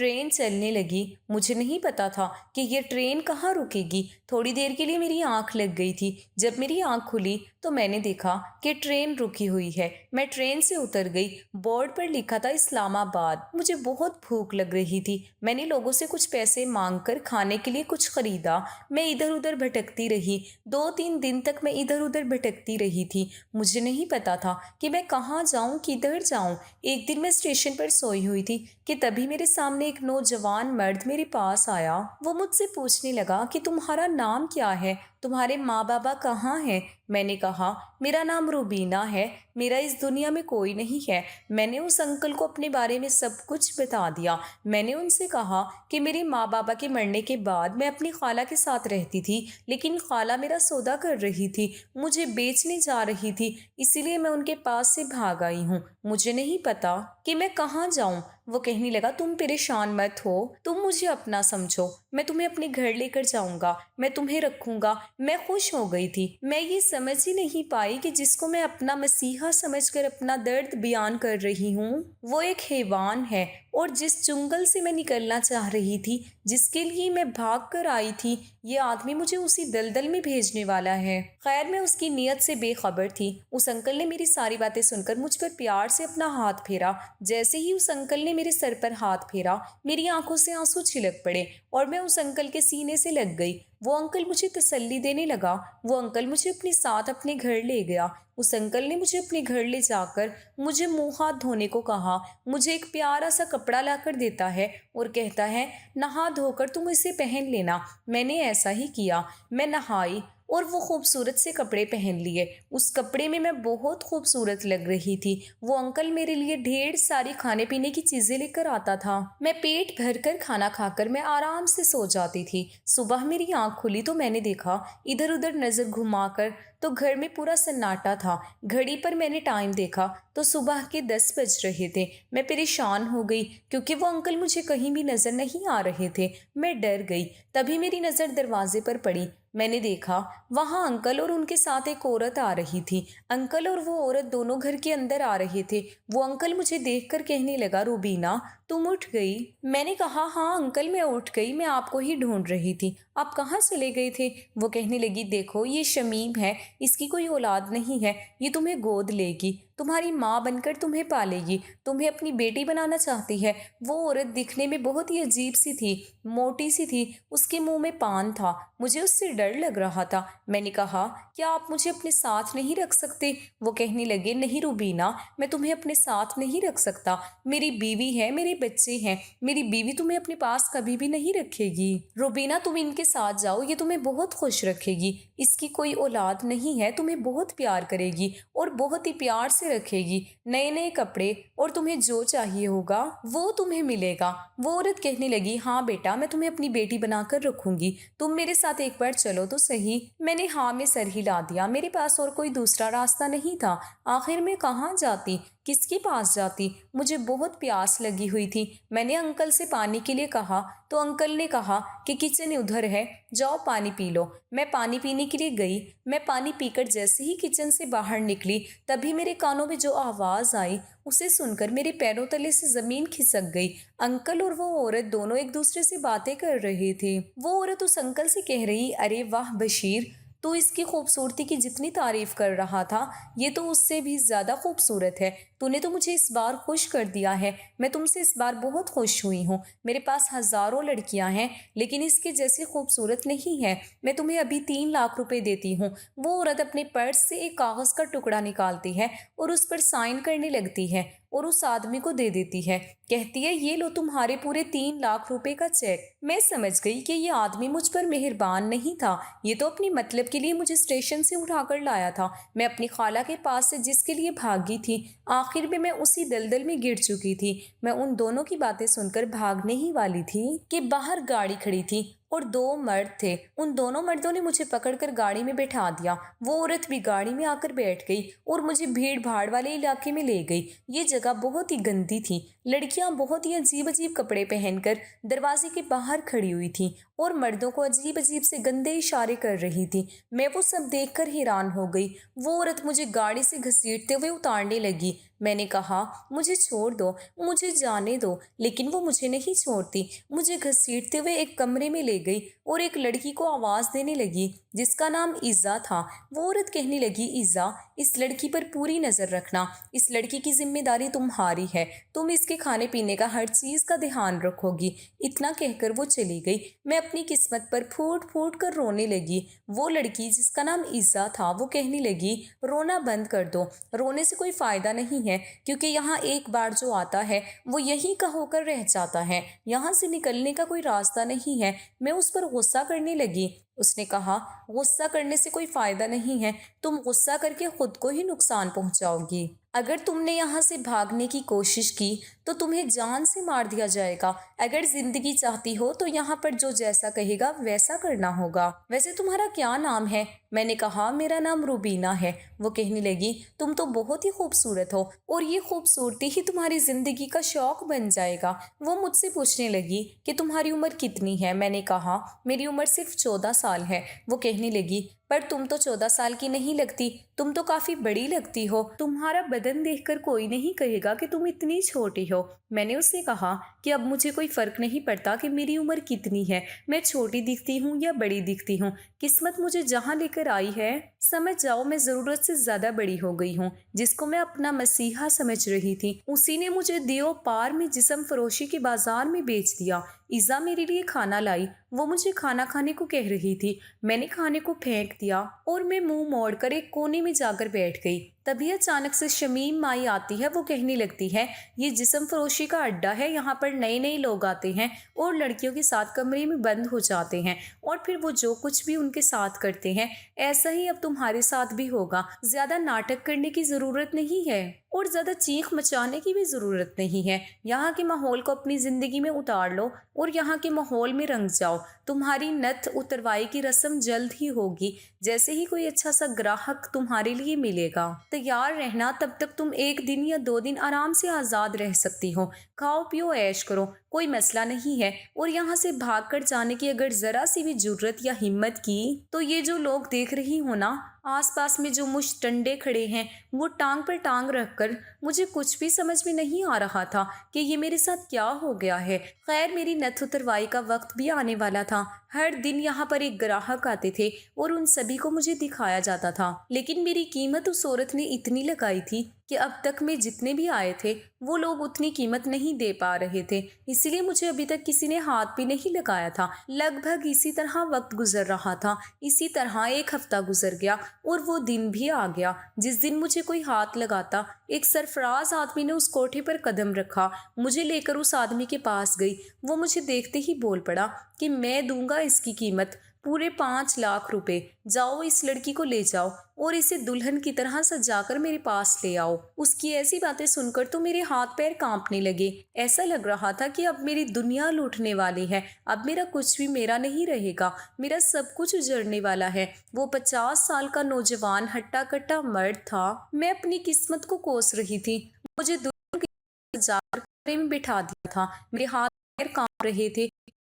Train چلنے لگی۔ مجھے نہیں پتا تھا کہ یہ ٹرین کہاں رکے گی۔ تھوڑی دیر کے لیے میری آنکھ لگ گئی تھی۔ جب میری آنکھ کھلی تو میں نے دیکھا کہ ٹرین رکی ہوئی ہے۔ میں ٹرین سے اتر گئی۔ بورڈ پر لکھا تھا اسلام آباد۔ مجھے بہت بھوک لگ رہی تھی۔ میں نے لوگوں سے کچھ پیسے مانگ کر کھانے کے لیے کچھ خریدا۔ میں ادھر ادھر بھٹکتی رہی۔ 2-3 دن تک میں ادھر ادھر بھٹکتی رہی تھی۔ مجھے نہیں پتا تھا کہ میں کہاں جاؤں، کدھر جاؤں۔ ایک دن میں اسٹیشن پر سوئی ہوئی تھی کہ تبھی میرے سامنے ایک نوجوان مرد میرے پاس آیا۔ وہ مجھ سے پوچھنے لگا کہ تمہارا نام کیا ہے، تمہارے ماں بابا کہاں ہیں؟ میں نے کہا میرا نام روبینہ ہے، میرا اس دنیا میں کوئی نہیں ہے۔ میں نے اس انکل کو اپنے بارے میں سب کچھ بتا دیا۔ میں نے ان سے کہا کہ میرے ماں بابا کے مرنے کے بعد میں اپنی خالہ کے ساتھ رہتی تھی، لیکن خالہ میرا سودا کر رہی تھی، مجھے بیچنے جا رہی تھی، اسی لیے میں ان کے پاس سے بھاگ آئی ہوں۔ مجھے نہیں پتا کہ میں کہاں جاؤں۔ وہ کہنے لگا تم پریشان مت ہو، تم مجھے اپنا سمجھو، میں تمہیں اپنے گھر لے کر جاؤں گا، میں تمہیں رکھوں گا۔ میں خوش ہو گئی تھی۔ میں یہ سمجھ ہی نہیں پائی کہ جس کو میں اپنا مسیحا سمجھ کر اپنا درد بیان کر رہی ہوں وہ ایک حیوان ہے، اور جس جنگل سے میں نکلنا چاہ رہی تھی، جس کے لیے میں بھاگ کر آئی تھی، یہ آدمی مجھے اسی دلدل میں بھیجنے والا ہے۔ خیر میں اس کی نیت سے بے خبر تھی۔ اس انکل نے میری ساری باتیں سن کر مجھ پر پیار سے اپنا ہاتھ پھیرا۔ جیسے ہی اس انکل نے میرے سر پر ہاتھ پھیرا، میری آنکھوں سے آنسو چھلک پڑے اور میں اس انکل کے سینے سے لگ گئی۔ وہ انکل مجھے تسلی دینے لگا۔ وہ انکل مجھے اپنے ساتھ اپنے گھر لے گیا۔ اس انکل نے مجھے اپنے گھر لے جا کر مجھے منہ ہاتھ دھونے کو کہا، مجھے ایک پیارا سا کپڑا لا کر دیتا ہے اور کہتا ہے نہا دھو کر تم اسے پہن لینا۔ میں نے ایسا ہی کیا۔ میں نہائی اور وہ خوبصورت سے کپڑے پہن لیے۔ اس کپڑے میں بہت خوبصورت لگ رہی تھی۔ وہ انکل میرے لیے ڈھیر ساری کھانے پینے کی چیزیں لے کر آتا تھا۔ میں پیٹ بھر کر کھانا کھا کر میں آرام سے سو جاتی تھی۔ صبح میری آنکھ کھلی تو میں نے دیکھا ادھر ادھر نظر گھما کر تو گھر میں پورا سناٹا تھا۔ گھڑی پر میں نے ٹائم دیکھا تو صبح کے 10 بج رہے تھے۔ میں پریشان ہو گئی کیونکہ وہ انکل مجھے کہیں بھی نظر نہیں آ رہے تھے۔ میں ڈر گئی۔ تبھی میری نظر دروازے پر پڑی۔ میں نے دیکھا وہاں انکل اور ان کے ساتھ ایک عورت آ رہی تھی۔ انکل اور وہ عورت دونوں گھر کے اندر آ رہے تھے۔ وہ انکل مجھے دیکھ کر کہنے لگا روبینہ تم اٹھ گئی؟ میں نے کہا ہاں انکل میں اٹھ گئی، میں آپ کو ہی ڈھونڈ رہی تھی۔ آپ کہاں چلے گئے تھے؟ وہ کہنے لگی دیکھو یہ شمیم ہے، اس کی کوئی اولاد نہیں ہے، یہ تمہیں گود لے گی، تمہاری ماں بن کر تمہیں پالے گی، تمہیں اپنی بیٹی بنانا چاہتی ہے۔ وہ عورت دکھنے میں بہت ہی عجیب سی تھی، موٹی سی تھی، اس کے منہ میں پان تھا، مجھے اس سے ڈر لگ رہا تھا۔ میں نے کہا کیا آپ مجھے اپنے ساتھ نہیں رکھ سکتے؟ وہ کہنے لگے نہیں روبینہ میں تمہیں اپنے ساتھ نہیں رکھ سکتا، میری بیوی ہے، میرے بچے ہیں، میری بیوی تمہیں اپنے پاس کبھی بھی نہیں رکھے گی۔ روبینہ تم ان کے ساتھ جاؤ، یہ تمہیں بہت خوش رکھے گی، اس کی کوئی اولاد نہیں ہے، تمہیں بہت پیار کرے گی اور بہت ہی پیار سے رکھے گی، نئے نئے کپڑے اور تمہیں جو چاہیے ہوگا وہ تمہیں ملے گا۔ وہ عورت کہنے لگی ہاں بیٹا میں تمہیں اپنی بیٹی بنا کر رکھوں گی، تم میرے ساتھ ایک بار چلو تو صحیح۔ میں نے ہاں میں سر ہلا دیا، میرے پاس اور کوئی دوسرا راستہ نہیں تھا۔ آخر میں کہاں جاتی، کس کے پاس جاتی؟ مجھے بہت پیاس لگی ہوئی تھی۔ میں نے انکل سے پانی کے لیے کہا تو انکل نے کہا کہ کچن ادھر ہے، جاؤ پانی پی لو۔ میں پانی پینے کے لیے گئی۔ میں پانی پی کر جیسے ہی کچن سے باہر نکلی تبھی میرے کانوں میں جو آواز آئی اسے سن کر میرے پیروں تلے سے زمین کھسک گئی۔ انکل اور وہ عورت دونوں ایک دوسرے سے باتیں کر رہے تھے۔ وہ عورت اس انکل سے کہہ رہی ارے واہ بشیر، تو اس کی خوبصورتی کی جتنی تعریف کر رہا تھا یہ تو اس سے بھی زیادہ خوبصورت ہے، تو نے تو مجھے اس بار خوش کر دیا ہے، میں تم سے اس بار بہت خوش ہوئی ہوں، میرے پاس ہزاروں لڑکیاں ہیں لیکن اس کے جیسی خوبصورت نہیں ہے، میں تمہیں ابھی 3 لاکھ روپے دیتی ہوں۔ وہ عورت اپنے پرس سے ایک کاغذ کا ٹکڑا نکالتی ہے اور اس پر سائن کرنے لگتی ہے اور اس آدمی کو دے دیتی ہے، کہتی ہے یہ لو تمہارے پورے 3 لاکھ روپے کا چیک۔ میں سمجھ گئی کہ یہ آدمی مجھ پر مہربان نہیں تھا، یہ تو اپنی مطلب کے لیے مجھے اسٹیشن سے اٹھا کر لایا تھا، میں اپنی خالہ کے پاس سے جس کے لیے بھاگی تھی آخر میں اسی دلدل میں گر چکی تھی۔ میں ان دونوں کی باتیں سن کر بھاگنے ہی والی تھی کہ باہر گاڑی کھڑی تھی۔ اور 2 مرد تھے۔ ان دونوں مردوں نے مجھے پکڑ کر گاڑی میں بٹھا دیا۔ وہ عورت بھی گاڑی میں آ کر بیٹھ گئی اور مجھے بھیڑ بھاڑ والے علاقے میں لے گئی۔ یہ جگہ بہت ہی گندی تھی۔ لڑکیاں بہت ہی عجیب عجیب کپڑے پہن کر دروازے کے باہر کھڑی ہوئی تھیں اور مردوں کو عجیب عجیب سے گندے اشارے کر رہی تھی۔ میں وہ سب دیکھ کر حیران ہو گئی۔ وہ عورت مجھے گاڑی سے گھسیٹتے ہوئے اتارنے لگی۔ میں نے کہا مجھے چھوڑ دو، مجھے جانے دو، لیکن وہ مجھے نہیں چھوڑتی۔ مجھے گھسیٹتے ہوئے ایک کمرے میں لے گئی اور ایک لڑکی کو آواز دینے لگی جس کا نام عزا تھا۔ وہ عورت کہنے لگی عزا، اس لڑکی پر پوری نظر رکھنا، اس لڑکی کی ذمہ داری تمہاری ہے، تم اس کے کھانے پینے کا ہر چیز کا دھیان رکھو گی۔ اتنا کہہ کر وہ چلی گئی۔ میں اپنی قسمت پر پھوٹ پھوٹ کر رونے لگی۔ وہ لڑکی جس کا نام عزا تھا وہ کہنے لگی رونا بند کر دو، رونے سے کوئی فائدہ نہیں ہے، کیونکہ یہاں ایک بار جو آتا ہے وہ یہیں کا ہو کر رہ جاتا ہے، یہاں سے نکلنے کا کوئی راستہ نہیں ہے۔ میں اس پر غصہ کرنے لگی۔ اس نے کہا غصہ کرنے سے کوئی فائدہ نہیں ہے، تم غصہ کر کے خود کو ہی نقصان پہنچاؤ گی۔ اگر تم نے یہاں سے بھاگنے کی کوشش کی تو تمہیں جان سے مار دیا جائے گا۔ اگر زندگی چاہتی ہو تو یہاں پر جو جیسا کہے گا ویسا کرنا ہوگا۔ ویسے تمہارا کیا نام ہے؟ میں نے کہا میرا نام روبینہ ہے۔ وہ کہنے لگی تم تو بہت ہی خوبصورت ہو اور یہ خوبصورتی ہی تمہاری زندگی کا شوق بن جائے گا۔ وہ مجھ سے پوچھنے لگی کہ تمہاری عمر کتنی ہے؟ میں نے کہا میری عمر صرف 14 سال ہے۔ وہ کہنے لگی پر تم تو 14 سال کی نہیں لگتی، تم تو کافی بڑی لگتی ہو، تمہارا بدن دیکھ کر کوئی نہیں کہے گا کہ تم اتنی چھوٹی ہو۔ میں نے اس سے کہا کہ اب مجھے کوئی فرق نہیں پڑتا کہ میری عمر کتنی ہے، میں چھوٹی دکھتی ہوں یا بڑی دکھتی ہوں، قسمت مجھے جہاں لے کر آئی ہے سمجھ جاؤ میں ضرورت سے زیادہ بڑی ہو گئی ہوں۔ جس کو میں اپنا مسیحا سمجھ رہی تھی اسی نے مجھے دیو پار میں جسم فروشی کے بازار میں بیچ دیا۔ عزا میرے لیے کھانا لائی، وہ مجھے کھانا کھانے کو کہہ رہی تھی۔ میں نے کھانے کو پھینک دیا اور میں منہ موڑ کر ایک کونے میں جا کر بیٹھ گئی۔ تبھی اچانک سے شمیم مائی آتی ہے۔ وہ کہنے لگتی ہے یہ جسم فروشی کا اڈا ہے، یہاں پر نئے نئے لوگ آتے ہیں اور لڑکیوں کے ساتھ کمرے میں بند ہو جاتے ہیں اور پھر وہ جو کچھ بھی ان کے ساتھ کرتے ہیں ایسا ہی اب تمہارے ساتھ بھی ہوگا۔ زیادہ ناٹک کرنے کی ضرورت نہیں ہے اور زیادہ چیخ مچانے کی بھی ضرورت نہیں ہے۔ یہاں کے ماحول کو اپنی زندگی میں اتار لو اور یہاں کے ماحول میں رنگ جاؤ۔ تمہاری نت اتروائی کی رسم جلد ہی ہوگی، جیسے ہی کوئی اچھا سا گراہک تمہارے لیے ملے گا۔ تیار رہنا، تب تک تم 1 دن یا 2 دن آرام سے آزاد رہ سکتی ہو، کھاؤ پیو عیش کرو، کوئی مسئلہ نہیں ہے۔ اور یہاں سے بھاگ کر جانے کی اگر ذرا سی بھی جرت یا ہمت کی تو یہ جو لوگ دیکھ رہی ہو نا آس پاس میں جو مجھ ٹنڈے کھڑے ہیں وہ ٹانگ پر ٹانگ رکھ کر، مجھے کچھ بھی سمجھ میں نہیں آ رہا تھا کہ یہ میرے ساتھ کیا ہو گیا ہے۔ خیر میری نت اتروائی کا وقت بھی آنے والا تھا۔ ہر دن یہاں پر ایک گراہک آتے تھے اور ان سبھی کو مجھے دکھایا جاتا تھا، لیکن میری قیمت اس عورت نے اتنی لگائی تھی کہ اب تک میں جتنے بھی آئے تھے وہ لوگ اتنی قیمت نہیں دے پا رہے تھے، اس لیے مجھے ابھی تک کسی نے ہاتھ بھی نہیں لگایا تھا۔ لگ بھگ اسی طرح وقت گزر رہا تھا۔ اسی طرح 1 ہفتہ گزر گیا اور وہ دن بھی آ گیا جس دن مجھے کوئی ہاتھ لگاتا۔ ایک سرفراز آدمی نے اس کوٹھے پر قدم رکھا، مجھے لے کر اس آدمی کے پاس گئی۔ وہ مجھے دیکھتے ہی بول پڑا کہ میں دوں گا اس کی قیمت پورے 5 لاکھ روپے، جاؤ اس لڑکی کو لے جاؤ اور اسے دلہن کی طرح سجا کر میرے پاس لے آؤ۔ اس کی ایسی باتیں سن کر تو میرے ہاتھ پیر کانپنے لگے، ایسا لگ رہا تھا کہ اب میری دنیا لوٹنے والی ہے، اب میرا کچھ بھی میرا نہیں رہے گا، میرا سب کچھ اجڑنے والا ہے۔ وہ 50 سال کا نوجوان ہٹا کٹا مرد تھا۔ میں اپنی قسمت کو کوس رہی تھی۔ مجھے دلہن کی سجا کر کمرے میں بٹھا دیا تھا، میرے ہاتھ پیر کانپ رہے تھے۔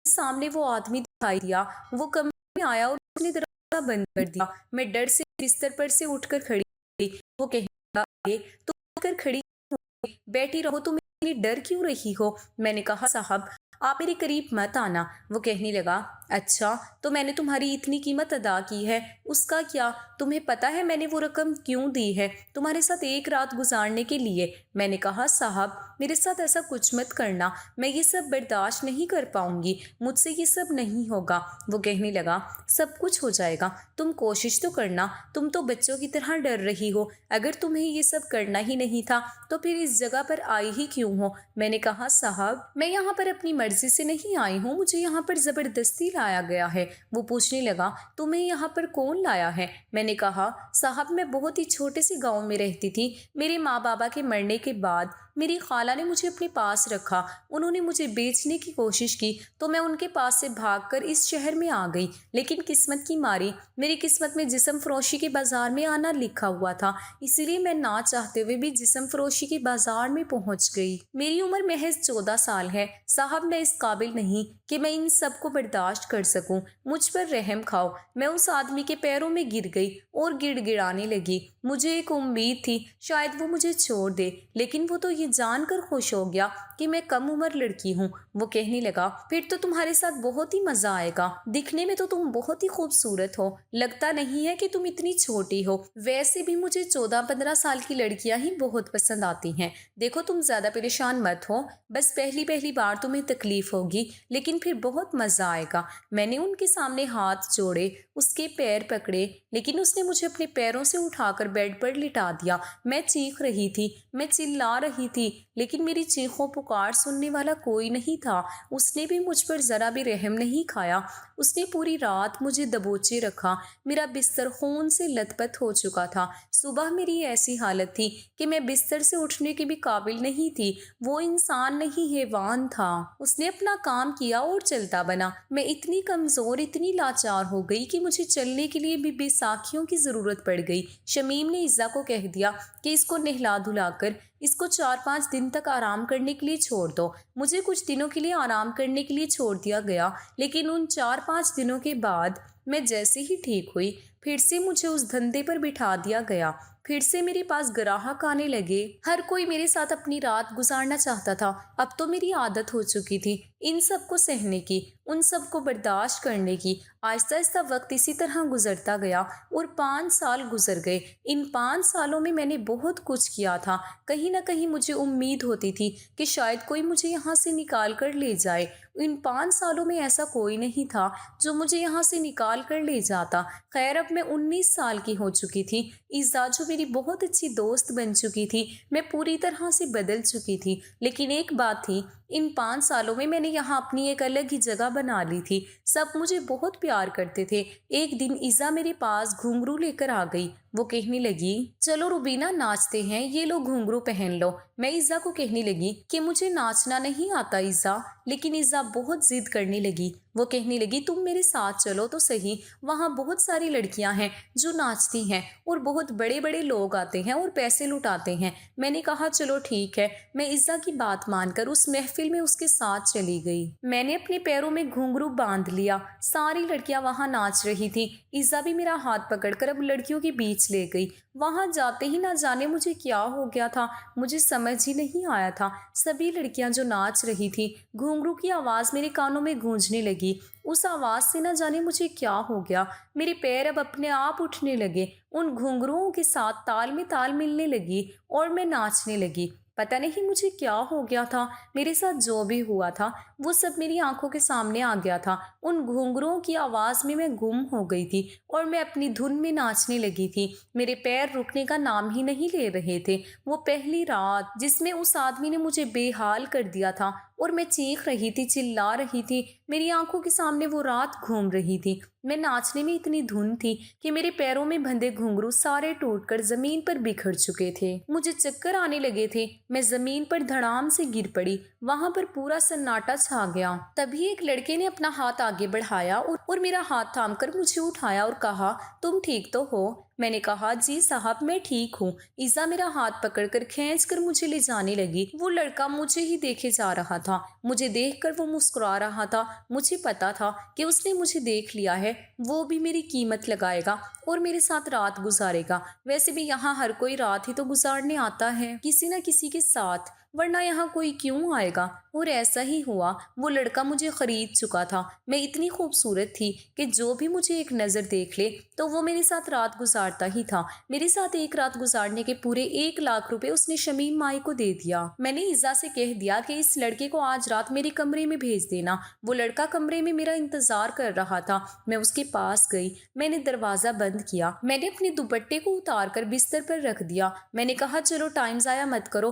سامنے وہ آدمی دکھائی دیا، وہ کمرے میں آیا اور اس نے دروازہ بند کر دیا۔ میں ڈر سے بستر پر سے اٹھ کر کھڑی ہوئی۔ وہ کہنے لگا تم اٹھ کر کھڑی کیوں ہو؟ بیٹھی رہو، تم اتنی ڈر کیوں رہی ہو؟ میں نے کہا صاحب آپ میرے قریب مت آنا۔ وہ کہنے لگا اچھا تو میں نے تمہاری اتنی قیمت ادا کی ہے، اس کا کیا؟ تمہیں پتا ہے میں نے وہ رقم کیوں دی ہے؟ تمہارے ساتھ 1 رات گزارنے کے لیے۔ میں نے کہا صاحب میرے ساتھ ایسا کچھ مت کرنا، میں یہ سب برداشت نہیں کر پاؤں گی، مجھ سے یہ سب نہیں ہوگا۔ وہ کہنے لگا سب کچھ ہو جائے گا، تم کوشش تو کرنا، تم تو بچوں کی طرح ڈر رہی ہو، اگر تمہیں یہ سب کرنا ہی نہیں تھا تو پھر اس جگہ پر آئی ہی کیوں ہو؟ میں نے کہا صاحب میں یہاں پر اپنی مرضی سے نہیں آئی ہوں، مجھے یہاں پر زبردستی لایا گیا ہے۔ وہ پوچھنے لگا تمہیں یہاں پر کون لایا ہے؟ میں نے کہا صاحب میں بہت ہی چھوٹے سے گاؤں میں رہتی تھی۔ میرے ماں بابا کے مرنے کے بعد میری خالہ نے مجھے اپنے پاس رکھا۔ انہوں نے مجھے بیچنے کی کوشش کی تو میں ان کے پاس سے بھاگ کر اس شہر میں آ گئی، لیکن قسمت کی ماری میری قسمت میں جسم فروشی کے بازار میں آنا لکھا ہوا تھا، اسی لیے میں نہ چاہتے ہوئے بھی جسم فروشی کے بازار میں پہنچ گئی۔ میری عمر محض 14 سال ہے۔ صاحب میں اس قابل نہیں کہ میں ان سب کو برداشت کر سکوں، مجھ پر رحم کھاؤ۔ میں اس آدمی کے پیروں میں گر گئی اور گڑ گڑانے لگی۔ مجھے ایک امید تھی شاید وہ مجھے چھوڑ دے، لیکن وہ تو یہ جان کر خوش ہو گیا کہ میں کم عمر لڑکی ہوں۔ وہ کہنے لگا پھر تو تمہارے ساتھ بہت ہی مزہ آئے گا، دکھنے میں تو تم بہت ہی خوبصورت ہو، لگتا نہیں ہے کہ تم اتنی چھوٹی ہو۔ ویسے بھی مجھے 14-15 سال کی لڑکیاں ہی بہت پسند آتی ہیں۔ دیکھو تم زیادہ پریشان مت ہو، بس پہلی بار تمہیں تکلیف ہوگی لیکن پھر بہت مزہ آئے گا۔ میں نے ان کے سامنے ہاتھ جوڑے، اس کے پیر پکڑے، لیکن اس نے مجھے اپنے پیروں سے اٹھا کر بیڈ پر لٹا دیا۔ میں چیخ رہی تھی، میں چلا رہی تھی، لیکن میری چیخوں پکار سننے والا کوئی نہیں تھا۔ اس نے بھی مجھ پر ذرا بھی رحم نہیں کھایا۔ اس نے پوری رات مجھے دبوچے رکھا۔ میرا بستر خون سے لت پت ہو چکا تھا۔ صبح میری ایسی حالت تھی کہ میں بستر سے اٹھنے کے بھی قابل نہیں تھی۔ وہ انسان نہیں حیوان تھا۔ اس نے اپنا کام کیا اور چلتا بنا۔ میں اتنی کمزور، اتنی لاچار ہو گئی کہ مجھے چلنے کے لیے بھی بیساکھیوں کی ضرورت پڑ گئی۔ شمیم نے عزا کو کہہ دیا کہ اس کو نہلا دھلا کر اس کو 4-5 دن تک آرام کرنے کے لیے چھوڑ دو۔ مجھے کچھ دنوں کے لیے آرام کرنے کے لیے چھوڑ دیا گیا، لیکن ان 4-5 دنوں کے بعد میں جیسے ہی ٹھیک ہوئی پھر سے مجھے اس دھندے پر بٹھا دیا گیا۔ پھر سے میرے پاس گراہک آنے لگے۔ ہر کوئی میرے ساتھ اپنی رات گزارنا چاہتا تھا۔ اب تو میری عادت ہو چکی تھی ان سب کو سہنے کی، ان سب کو برداشت کرنے کی۔ آہستہ آہستہ وقت اسی طرح گزرتا گیا اور 5 سال گزر گئے۔ ان 5 سالوں میں میں نے بہت کچھ کیا تھا۔ کہیں نہ کہیں مجھے امید ہوتی تھی کہ شاید کوئی مجھے یہاں سے نکال کر لے جائے۔ ان 5 سالوں میں ایسا کوئی نہیں تھا جو مجھے یہاں سے نکال کر لے جاتا۔ خیر اب میں 19 سال کی ہو چکی تھی۔ عزا جو میری بہت اچھی دوست بن چکی تھی، میں پوری طرح سے بدل چکی تھی، لیکن ایک بات تھی، ان 5 سالوں میں نے یہاں اپنی ایک الگ ہی جگہ بنا لی تھی۔ سب مجھے بہت پیار کرتے تھے۔ ایک دن عزا میرے پاس گھنگرو لے کر آ گئی۔ وہ کہنے لگی چلو روبینہ ناچتے ہیں، یہ لو گھنگرو پہن لو۔ میں عزا کو کہنے لگی کہ مجھے ناچنا نہیں آتا عزا، لیکن عزا بہت ضد کرنے لگی۔ وہ کہنے لگی تم میرے ساتھ چلو تو صحیح، وہاں بہت ساری لڑکیاں ہیں جو ناچتی ہیں اور بہت بڑے بڑے لوگ آتے ہیں اور پیسے لٹاتے ہیں۔ میں نے کہا چلو ٹھیک ہے۔ میں عزا کی بات مان کر اس محفل میں اس کے ساتھ چلی گئی۔ میں نے اپنے پیروں میں گھنگرو باندھ لیا۔ ساری لڑکیاں وہاں ناچ رہی تھی۔ عزا بھی میرا ہاتھ پکڑ کر اب لڑکیوں کے بیچ لے گئی۔ وہاں جاتے ہی نہ جانے مجھے کیا ہو گیا تھا، مجھے سمجھ ہی نہیں آیا تھا۔ سبھی لڑکیاں جو ناچ رہی تھی، گھنگرو کی آواز میرے کانوں میں گونجنے لگی۔ اس آواز سے نہ جانے مجھے کیا ہو گیا، میرے پیر اب اپنے آپ اٹھنے لگے، ان گھنگروؤں کے ساتھ تال میں تال ملنے لگی اور میں ناچنے لگی۔ پتہ نہیں مجھے کیا ہو گیا تھا، میرے ساتھ جو بھی ہوا تھا وہ سب میری آنکھوں کے سامنے آ گیا تھا۔ ان گھنگروؤں کی آواز میں گم ہو گئی تھی اور میں اپنی دھن میں ناچنے لگی تھی۔ میرے پیر رکنے کا نام ہی نہیں لے رہے تھے۔ وہ پہلی رات جس میں اس آدمی نے مجھے بے حال کر دیا تھا اور میں چیخ رہی تھی، چلا رہی تھی، میری آنکھوں کے سامنے وہ رات گھوم رہی تھی۔ میں ناچنے میں اتنی دھن تھی کہ میرے پیروں میں بندھے گھنگرو سارے ٹوٹ کر زمین پر بکھر چکے تھے۔ مجھے چکر آنے لگے تھے۔ میں زمین پر دھڑام سے گر پڑی۔ وہاں پر پورا سناٹا چھا گیا۔ تبھی ایک لڑکے نے اپنا ہاتھ آگے بڑھایا اور میرا ہاتھ تھام کر مجھے اٹھایا اور کہا تم ٹھیک تو ہو؟ میں نے کہا جی صاحب میں ٹھیک ہوں۔ عزا میرا ہاتھ پکڑ کر کھینچ کر مجھے لے جانے لگی۔ وہ لڑکا مجھے ہی دیکھے جا رہا تھا۔ مجھے دیکھ کر وہ مسکرا رہا تھا۔ مجھے پتا تھا کہ اس نے مجھے دیکھ لیا ہے، وہ بھی میری قیمت لگائے گا اور میرے ساتھ رات گزارے گا۔ ویسے بھی یہاں ہر کوئی رات ہی تو گزارنے آتا ہے کسی نہ کسی کے ساتھ، ورنہ یہاں کوئی کیوں آئے گا؟ اور ایسا ہی ہوا۔ وہ لڑکا مجھے خرید چکا تھا۔ میں اتنی خوبصورت تھی کہ جو بھی مجھے ایک نظر دیکھ لے تو وہ میرے ساتھ رات گزارتا ہی تھا۔ میرے ساتھ ایک رات گزارنے کے پورے 1,00,000 روپے اس نے شمیم مائی کو دے دیا۔ میں نے عزا سے کہہ دیا کہ اس لڑکے کو آج رات میرے کمرے میں بھیج دینا۔ وہ لڑکا کمرے میں میرا انتظار کر رہا تھا۔ میں اس کے پاس گئی۔ میں نے دروازہ بند کیا۔ میں نے اپنے دوپٹے کو اتار کر بستر پر رکھ دیا۔ میں نے کہا چلو ٹائم ضائع مت کرو،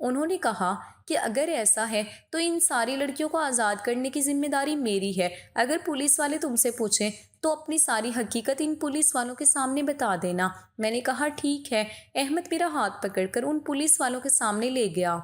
انہوں نے کہا کہ اگر ایسا ہے تو ان ساری لڑکیوں کو آزاد کرنے کی ذمہ داری میری ہے۔ اگر پولیس والے تم سے پوچھیں تو اپنی ساری حقیقت ان پولیس والوں کے سامنے بتا دینا۔ میں نے کہا ٹھیک ہے۔ احمد میرا ہاتھ پکڑ کر ان پولیس والوں کے سامنے لے گیا۔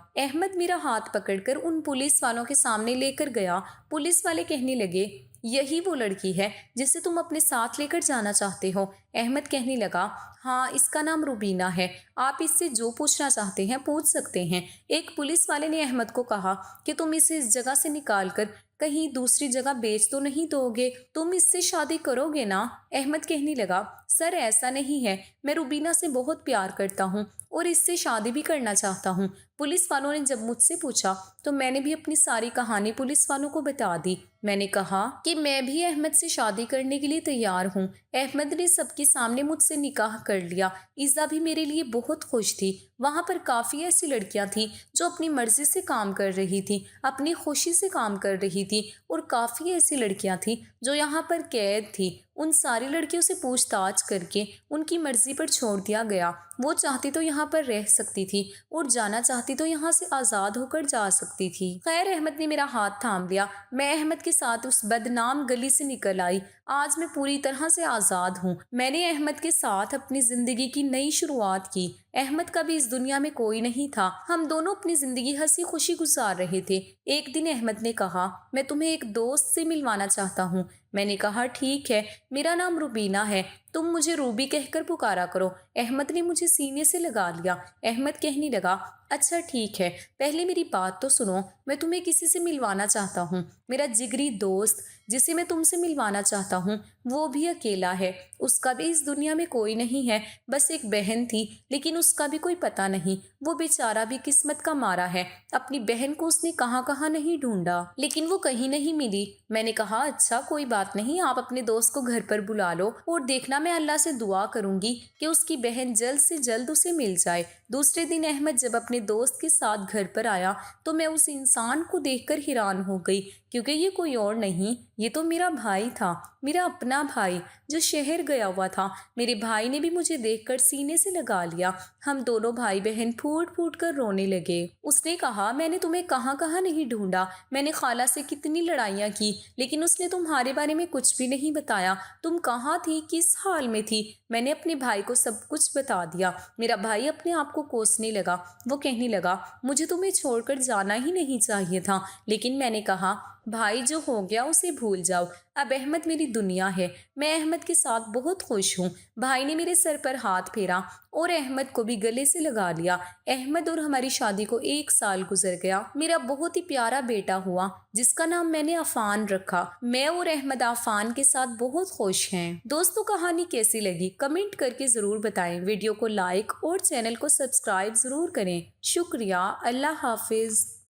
پولیس والے کہنے لگے یہی وہ لڑکی ہے جسے تم اپنے ساتھ لے کر جانا چاہتے ہو؟ احمد کہنے لگا ہاں، اس کا نام روبینہ ہے، آپ اس سے جو پوچھنا چاہتے ہیں پوچھ سکتے ہیں۔ ایک پولیس والے نے احمد کو کہا کہ تم اسے اس جگہ سے نکال کر کہیں دوسری جگہ بیچ تو نہیں دو گے؟ تم اس سے شادی کرو گے نا؟ احمد کہنے لگا سر ایسا نہیں ہے، میں روبینہ سے بہت پیار کرتا ہوں اور اس سے شادی بھی کرنا چاہتا ہوں۔ پولیس والوں نے جب مجھ سے پوچھا تو میں نے بھی اپنی ساری کہانی پولیس والوں کو بتا دی۔ میں نے کہا کہ میں بھی احمد سے شادی کرنے کے لیے تیار ہوں۔ احمد نے سب کے سامنے مجھ سے نکاح کر لیا۔ عزا بھی میرے لیے بہت خوش تھی۔ وہاں پر کافی ایسی لڑکیاں تھیں جو اپنی مرضی سے کام کر رہی تھیں، اپنی خوشی سے کام کر رہی تھیں، اور کافی ایسی لڑکیاں تھیں جو یہاں پر قید تھیں۔ ان ساری لڑکیوں سے پوچھ تاچھ کر کے ان کی مرضی پر چھوڑ دیا گیا۔ وہ چاہتی تو یہاں پر رہ سکتی تھی اور جانا چاہتی تو یہاں سے آزاد ہو کر جا سکتی تھی۔ خیر، احمد نے میرا ہاتھ تھام لیا۔ میں احمد کے ساتھ اس بدنام گلی سے نکل آئی۔ آج میں پوری طرح سے آزاد ہوں۔ میں نے احمد کے ساتھ اپنی زندگی کی نئی شروعات کی۔ احمد کا بھی اس دنیا میں کوئی نہیں تھا۔ ہم دونوں اپنی زندگی ہنسی خوشی گزار رہے تھے۔ ایک دن احمد نے کہا میں تمہیں ایک دوست سے ملوانا چاہتا ہوں۔ میں نے کہا ٹھیک ہے، میرا نام روبینہ ہے، تم مجھے روبی کہہ کر پکارا کرو۔ احمد نے مجھے سینے سے لگا لیا۔ احمد کہنے لگا اچھا ٹھیک ہے، پہلے میری بات تو سنو، میں تمہیں کسی سے ملوانا چاہتا ہوں۔ میرا جگری دوست جسے میں تم سے ملوانا چاہتا ہوں وہ بھی اکیلا ہے، اس کا بھی اس دنیا میں کوئی نہیں ہے، بس ایک بہن تھی لیکن اس کا بھی کوئی پتہ نہیں، وہ بیچارہ بھی قسمت کا مارا ہے۔ اپنی بہن کو اس نے کہاں کہاں نہیں ڈھونڈا لیکن وہ کہیں نہیں ملی۔ میں نے کہا اچھا کوئی بات نہیں، آپ اپنے دوست کو گھر پر بلا لو اور دیکھنا میں اللہ سے دعا کروں گی کہ اس کی بہن جلد سے جلد اسے مل جائے۔ دوسرے دن احمد جب اپنے دوست کے ساتھ گھر پر آیا تو میں اس انسان کو دیکھ کر حیران ہو گئی، کیونکہ یہ کوئی اور نہیں، یہ تو میرا بھائی تھا، میرا اپنا بھائی جو شہر گیا ہوا تھا۔ میرے بھائی نے بھی مجھے دیکھ کر سینے سے لگا لیا۔ ہم دونوں بھائی بہن پھوٹ پھوٹ کر رونے لگے۔ اس نے کہا میں نے تمہیں کہاں کہاں نہیں ڈھونڈا، میں نے خالہ سے کتنی لڑائیاں کی لیکن اس نے تمہارے بارے میں کچھ بھی نہیں بتایا، تم کہاں تھی، کس حال میں تھی؟ میں نے اپنے بھائی کو سب کچھ بتا دیا۔ میرا بھائی اپنے آپ کو کوسنے لگا۔ وہ کہنے لگا مجھے تمہیں چھوڑ کر جانا ہی نہیں چاہیے تھا، لیکن میں نے کہا بھائی جو ہو گیا اسے بھول جاؤ، اب احمد میری دنیا ہے، میں احمد کے ساتھ بہت خوش ہوں۔ بھائی نے میرے سر پر ہاتھ پھیرا اور احمد کو بھی گلے سے لگا لیا۔ احمد اور ہماری شادی کو 1 سال گزر گیا۔ میرا بہت ہی پیارا بیٹا ہوا جس کا نام میں نے عفان رکھا۔ میں اور احمد عفان کے ساتھ بہت خوش ہیں۔ دوستو کہانی کیسی لگی کمنٹ کر کے ضرور بتائیں۔ ویڈیو کو لائک اور چینل کو سبسکرائب ضرور کریں۔ شکریہ، اللہ حافظ۔